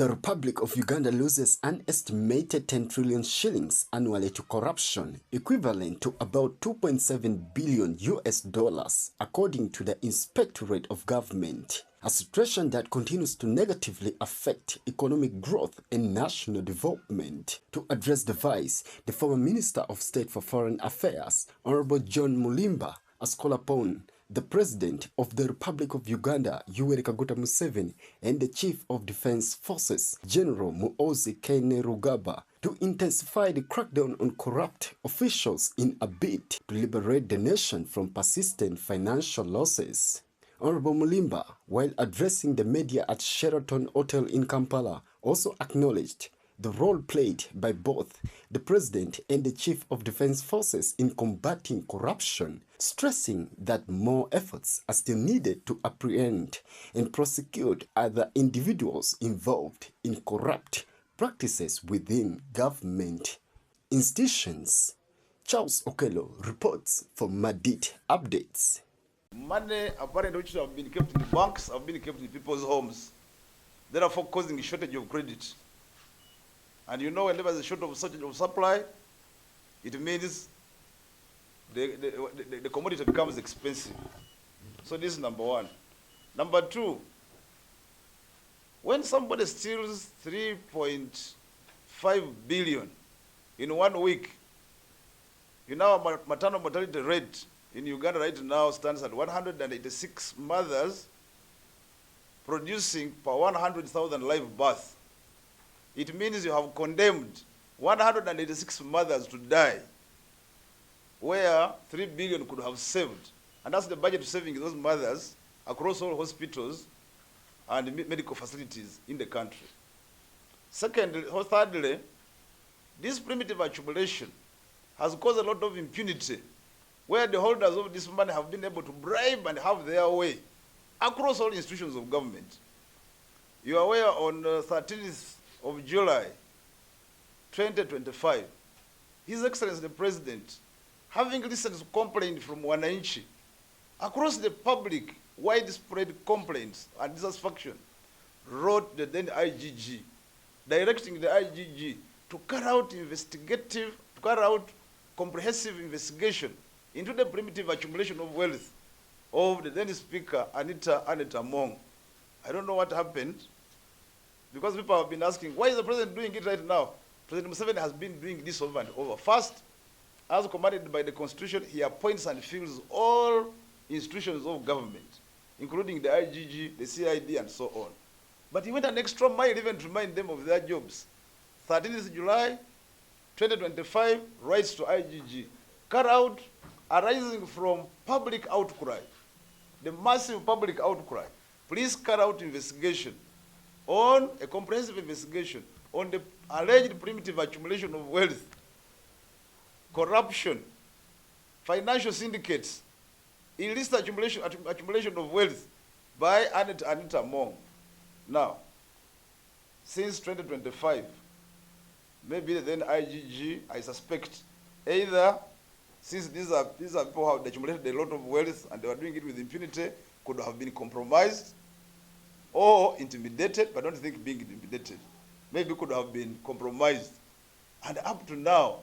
The Republic of Uganda loses an estimated 10 trillion shillings annually to corruption, equivalent to about 2.7 billion US dollars, according to the Inspectorate of Government, a situation that continues to negatively affect economic growth and national development. To address the vice, the former Minister of State for Foreign Affairs, Honorable John Mulimba, has called upon the President of the Republic of Uganda, Yoweri Kaguta Museveni, and the Chief of Defense Forces, General Muhoozi Kainerugaba, to intensify the crackdown on corrupt officials in a bid to liberate the nation from persistent financial losses. Honorable Mulimba, while addressing the media at Sheraton Hotel in Kampala, also acknowledged the role played by both the President and the Chief of Defense Forces in combating corruption, stressing that more efforts are still needed to apprehend and prosecute other individuals involved in corrupt practices within government institutions. Charles Okello reports for Madit Updates. Money apparently which have been kept in the banks have been kept in people's homes, therefore causing a shortage of credit. And you know, whenever there's a shortage of supply, it means the commodity becomes expensive. So this is number one. Number two, when somebody steals 3.5 billion in 1 week, you know, maternal mortality rate in Uganda right now stands at 186 mothers producing per 100,000 live births. It means you have condemned 186 mothers to die, where 3 billion could have saved. And that's the budget saving those mothers across all hospitals and medical facilities in the country. Secondly, or thirdly, this primitive accumulation has caused a lot of impunity, where the holders of this money have been able to bribe and have their way across all institutions of government. You are aware on 13th of July 2025, His Excellency the President, having listened to complaints from Wananchi across the public, widespread complaints and dissatisfaction, wrote the then IGG, directing the IGG to carry out comprehensive investigation into the primitive accumulation of wealth of the then Speaker Anita Among. I don't know what happened, because people have been asking, why is the President doing it right now? President Museveni has been doing this over and over. First, as commanded by the Constitution, he appoints and fills all institutions of government, including the IGG, the CID, and so on. But he went an extra mile even to remind them of their jobs. 13th July 2025, writes to IGG, cut out arising from public outcry, the massive public outcry. Please carry out investigation on a comprehensive investigation on the alleged primitive accumulation of wealth, corruption, financial syndicates, illicit accumulation of wealth by Anita Among. Now, since 2025, maybe then IGG, I suspect, either since these are people who have accumulated a lot of wealth and they were doing it with impunity, could have been compromised or intimidated, but I don't think being intimidated. Maybe could have been compromised. And up to now,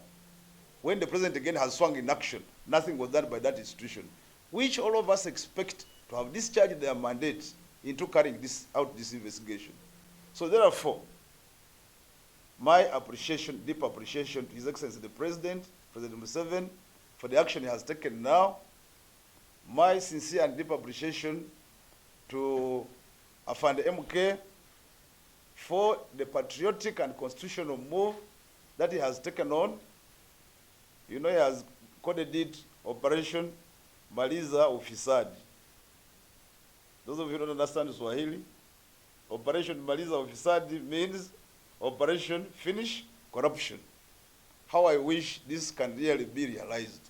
when the President again has swung in action, nothing was done by that institution, which all of us expect to have discharged their mandate into carrying out this investigation. So therefore, my appreciation, deep appreciation to His Excellency the President, President Museveni, for the action he has taken now. My sincere and deep appreciation to Afande MK for the patriotic and constitutional move that he has taken on. You know, he has coded it Operation Maliza Ufisadi. Those of you who don't understand Swahili, Operation Maliza Ufisadi means Operation Finish Corruption. How I wish this can really be realized.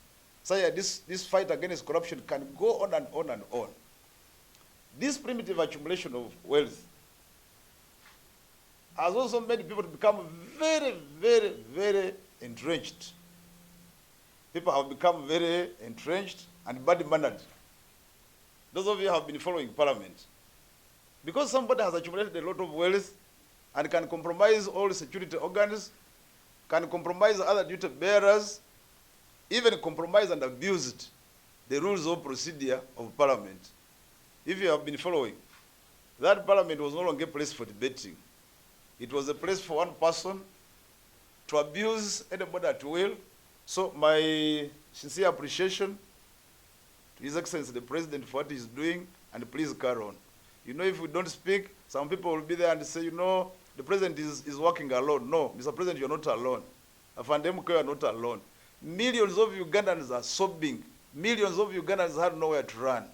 So yeah, this fight against corruption can go on and on and on. This primitive accumulation of wealth has also made people to become very, very, very entrenched. People have become very entrenched and bad-mannered. Those of you who have been following Parliament, because somebody has accumulated a lot of wealth, and can compromise all security organs, can compromise other duty bearers, even compromise and abused the rules of procedure of Parliament. If you have been following, that Parliament was no longer a place for debating. It was a place for one person to abuse anybody at will. So my sincere appreciation to His Excellency the President for what he's doing, and please carry on. You know, if we don't speak, some people will be there and say, you know, the President is working alone. No, Mr. President, you're not alone. Afandemko, you're not alone. Millions of Ugandans are sobbing. Millions of Ugandans have nowhere to run.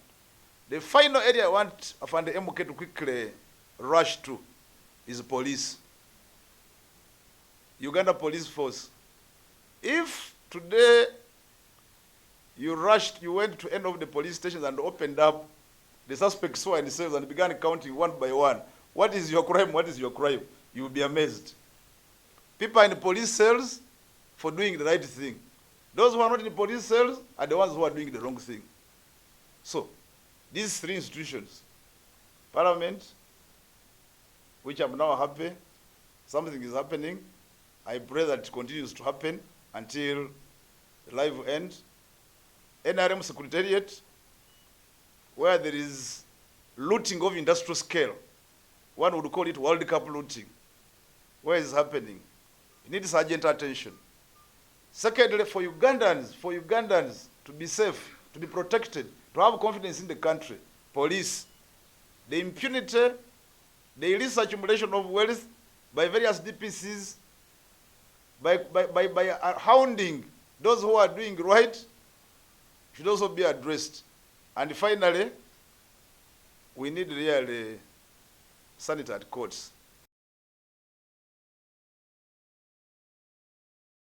The final area I want Afande MK to quickly rush to is police. Uganda Police Force. If today you went to any of the police stations and opened up, the suspects saw themselves and began counting one by one, what is your crime, what is your crime? You will be amazed. People are in the police cells for doing the right thing. Those who are not in the police cells are the ones who are doing the wrong thing. So, these three institutions, Parliament, which I'm now happy, something is happening. I pray that it continues to happen until the life ends. NRM Secretariat, where there is looting of industrial scale. One would call it World Cup looting. Where is it happening? It needs urgent attention. Secondly, for Ugandans to be safe, to be protected, to have confidence in the country, police, the impunity, the illicit accumulation of wealth by various DPCs, by hounding those who are doing right, should also be addressed. And finally, we need really sanitary courts.